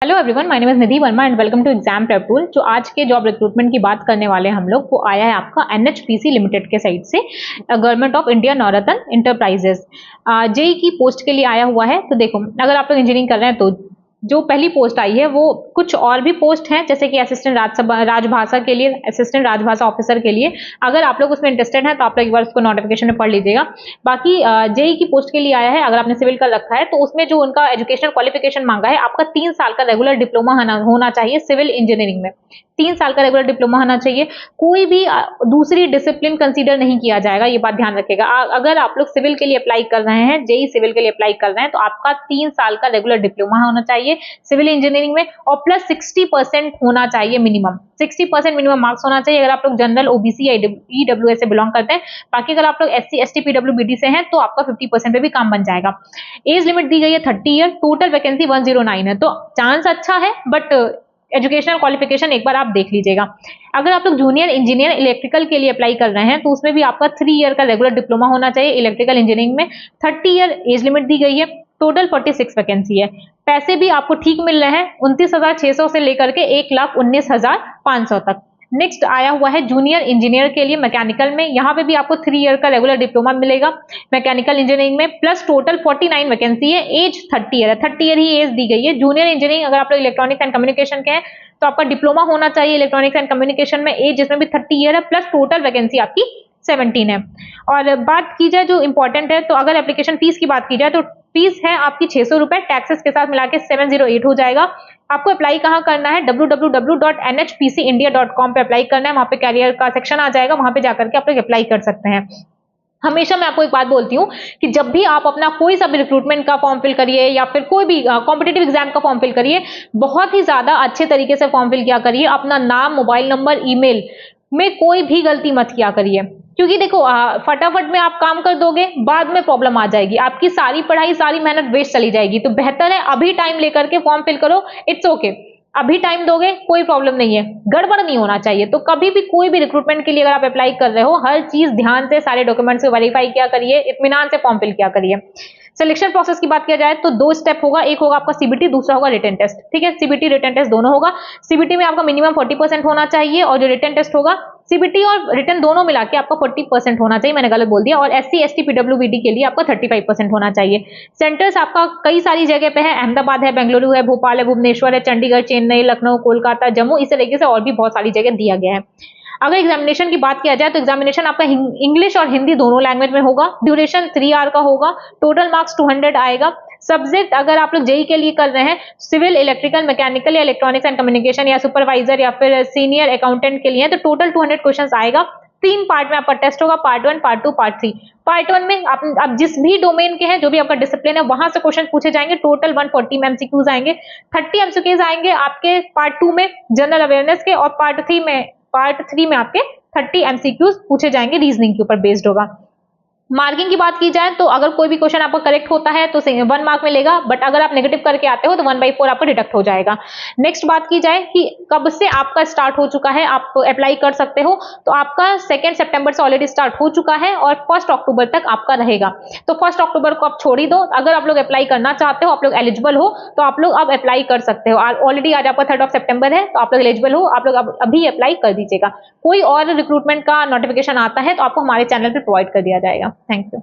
Hello everyone, my name is Nidhi Verma and welcome to exam prep tool. जो आज के job recruitment की बात करने वाले हैं हम लोग, वो आया है आपका एनएचपीसी लिमिटेड के साइड से, government of India Navratna enterprises. JE की पोस्ट के लिए आया हुआ है। तो देखो, अगर आप लोग इंजीनियरिंग कर रहे हैं तो जो पहली पोस्ट आई है वो कुछ और भी पोस्ट हैं, जैसे कि असिस्टेंट राजभाषा के लिए, असिस्टेंट राजभाषा ऑफिसर के लिए। अगर आप लोग उसमें इंटरेस्टेड हैं तो आप लोग एक बार उसको नोटिफिकेशन में पढ़ लीजिएगा। बाकी जेई की पोस्ट के लिए आया है, अगर आपने सिविल कर रखा है तो उसमें जो उनका एजुकेशनल क्वालिफिकेशन मांगा है, आपका 3 साल का रेगुलर डिप्लोमा होना चाहिए सिविल इंजीनियरिंग में। 3 साल का रेगुलर डिप्लोमा होना चाहिए। कोई भी दूसरी डिसिप्लिन कंसीडर नहीं किया जाएगा, ये बात ध्यान रखिएगा। अगर आप लोग सिविल के लिए अप्लाई कर रहे हैं, जेई सिविल के लिए अप्लाई कर रहे हैं, तो आपका 3 साल का रेगुलर डिप्लोमा होना चाहिए सिविल इंजीनियरिंग में, और प्लस 60% होना चाहिए मिनिमम। 60% मिनिमम मार्क्स होना चाहिए अगर आप लोग जनरल, ओबीसी या ईडब्ल्यूएस से बिलोंग करते हैं। बाकी अगर आप लोग एससी, एसटी, पीडब्ल्यूबीडी से हैं तो आपका 50% पे भी काम बन जाएगा। एज लिमिट दी गई है 30 ईयर। टोटल वैकेंसी 109 है, तो चांस अच्छा है, बट एजुकेशनल क्वालिफिकेशन एक बार आप देख लीजिएगा। अगर आप लोग जूनियर इंजीनियर इलेक्ट्रिकल के लिए अप्लाई कर रहे हैं तो उसमें भी आपका 3 ईयर का रेगुलर डिप्लोमा होना चाहिए इलेक्ट्रिकल इंजीनियरिंग में। 30 ईयर एज लिमिट दी गई है। टोटल 46 वैकेंसी है। पैसे भी आपको ठीक मिल रहे हैं, 29,600 से लेकर के 1,19,500 तक। नेक्स्ट आया हुआ है जूनियर इंजीनियर के लिए मैकेनिकल में। यहाँ पे भी आपको 3 ईयर का रेगुलर डिप्लोमा मिलेगा मैकेनिकल इंजीनियरिंग में, प्लस टोटल 49 वैकेंसी है। एज 30 ईयर है, 30 ईयर ही एज दी गई है। जूनियर इंजीनियरिंग अगर आप लोग इलेक्ट्रॉनिक्स एंड कम्युनिकेशन के हैं तो आपका डिप्लोमा होना चाहिए इलेक्ट्रॉनिक्स एंड कम्युनिकेशन में, एज जिसमें भी 30 ईयर है, प्लस टोटल वैकेंसी आपकी 17 है। और बात की जाए जो इंपॉर्टेंट है, तो अगर एप्लीकेशन फीस की बात की जाए तो फीस है आपकी 600 रुपए, टैक्सेस के साथ मिला के 708 हो जाएगा। आपको अप्लाई कहाँ करना है, www.nhpcindia.com पे अप्लाई करना है। वहां पे कैरियर का सेक्शन आ जाएगा, वहां पे जाकर के आप लोग अप्लाई कर सकते हैं। हमेशा मैं आपको एक बात बोलती हूँ कि जब भी आप अपना कोई सा भी रिक्रूटमेंट का फॉर्म फिल करिए या फिर कोई भी कॉम्पिटेटिव एग्जाम का फॉर्म फिल करिए, बहुत ही ज्यादा अच्छे तरीके से फॉर्म फिल किया करिए। अपना नाम, मोबाइल नंबर, ईमेल में कोई भी गलती मत किया करिए, क्योंकि देखो फटाफट में आप काम कर दोगे, बाद में प्रॉब्लम आ जाएगी, आपकी सारी पढ़ाई, सारी मेहनत वेस्ट चली जाएगी। तो बेहतर है अभी टाइम लेकर के फॉर्म फिल करो। इट्स ओके, अभी टाइम दोगे कोई प्रॉब्लम नहीं है, गड़बड़ नहीं होना चाहिए। तो कभी भी कोई भी रिक्रूटमेंट के लिए अगर आप अप्लाई कर रहे हो, हर चीज ध्यान से, सारे डॉक्यूमेंट्स को वेरीफाई किया करिए, इत्मीनान से फॉर्म फिल किया करिए। सिलेक्शन प्रोसेस की बात किया जाए तो 2 स्टेप होगा, एक होगा आपका सीबीटी, दूसरा होगा रिटन टेस्ट। ठीक है, सीबीटी रिटन टेस्ट दोनों होगा। सीबीटी में आपका मिनिमम 40% होना चाहिए, और जो रिटन टेस्ट होगा, सीबीटी और रिटन दोनों मिला के आपका 40% होना चाहिए, मैंने गलत बोल दिया। और एससी, एसटी, पीडब्ल्यूबीडी के लिए आपका 35% होना चाहिए। सेंटर्स आपका कई सारी जगह पे है, अहमदाबाद है, बेंगलुरु है, भोपाल है, भुवनेश्वर है, चंडीगढ़, चेन्नई, लखनऊ, कोलकाता, जम्मू, इस तरीके से और भी बहुत सारी जगह दिया गया है। अगर एग्जामिनेशन की बात किया जाए तो एग्जामिनेशन आपका इंग्लिश और हिंदी दोनों लैंग्वेज में होगा। ड्यूरेशन 3 आवर का होगा। टोटल मार्क्स 200 आएगा। सब्जेक्ट अगर आप लोग जेई के लिए कर रहे हैं, सिविल, इलेक्ट्रिकल, मैकेनिकल या इलेक्ट्रॉनिक्स एंड कम्युनिकेशन या सुपरवाइजर या फिर सीनियर अकाउंटेंट के लिए, तो टोटल 200 क्वेश्चन आएगा। 3 पार्ट में आपका टेस्ट होगा, पार्ट 1, पार्ट 2, पार्ट 3। पार्ट 1 में आप जिस भी डोमेन के हैं, जो भी आपका डिसिप्लिन है, वहां से क्वेश्चन पूछे जाएंगे। टोटल 140 में एमसीक्यूज आएंगे। 30 एमसीक्यूज आएंगे आपके पार्ट 2 में जनरल अवेयरनेस के, और पार्ट 3 में आपके 30 एमसीक्यूज पूछे जाएंगे, रीजनिंग के ऊपर बेस्ड होगा। मार्किंग की बात की जाए तो अगर कोई भी क्वेश्चन आपका करेक्ट होता है तो 1 मार्क मिलेगा, बट अगर आप नेगेटिव करके आते हो तो 1/4 आपका डिडक्ट हो जाएगा। नेक्स्ट बात की जाए कि कब से आपका स्टार्ट हो चुका है, आप अप्लाई कर सकते हो, तो आपका 2 सितंबर से ऑलरेडी स्टार्ट हो चुका है और 1 अक्टूबर तक आपका रहेगा। तो 1 अक्टूबर को आप छोड़ ही दो। अगर आप लोग अप्लाई करना चाहते हो, आप लोग एलिजिबल हो, तो आप लोग अब अप्लाई कर सकते हो। ऑलरेडी आज आपका 3 सितंबर है, तो आप लोग एलिजिबल हो, आप लोग अभी अप्लाई कर दीजिएगा। कोई और रिक्रूटमेंट का नोटिफिकेशन आता है तो आपको हमारे चैनल पर प्रोवाइड कर दिया जाएगा। Thank you.